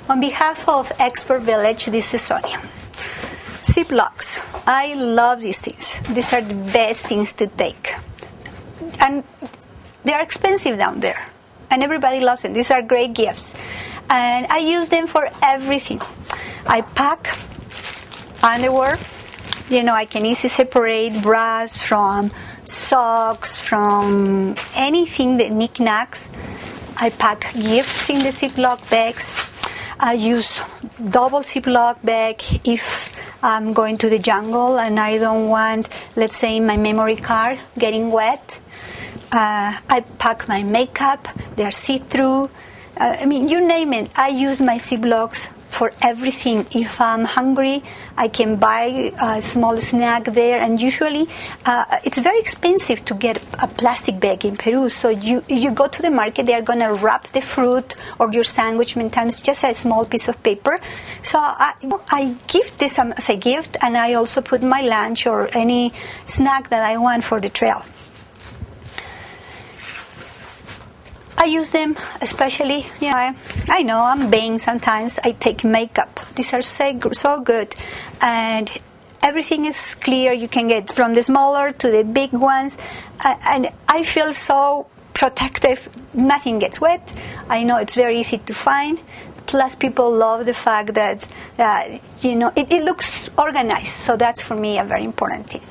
On behalf of Expert Village, this is Sonia. Ziplocs. I love these things. These are the best things to take. And they are expensive down there. And everybody loves them. These are great gifts. And I use them for everything. I pack underwear. You know, I can easily separate bras from socks, from anything that knickknacks. I pack gifts in the Ziploc bags. I use double Ziploc bag if I'm going to the jungle and I don't want, let's say, my memory card getting wet. I pack my makeup. They're see-through. You name it. I use my Ziplocs for everything. If I'm hungry, I can buy a small snack there. And usually, it's very expensive to get a plastic bag in Peru. So you go to the market, they're going to wrap the fruit or your sandwich, many times just a small piece of paper. So I give this as a gift, and I also put my lunch or any snack that I want for the trail. I use them especially, I know I'm vain sometimes. I take makeup. These are so good. And everything is clear. You can get from the smaller to the big ones. And I feel so protective. Nothing gets wet. I know it's very easy to find. Plus, people love the fact that, it looks organized. So that's, for me, a very important thing.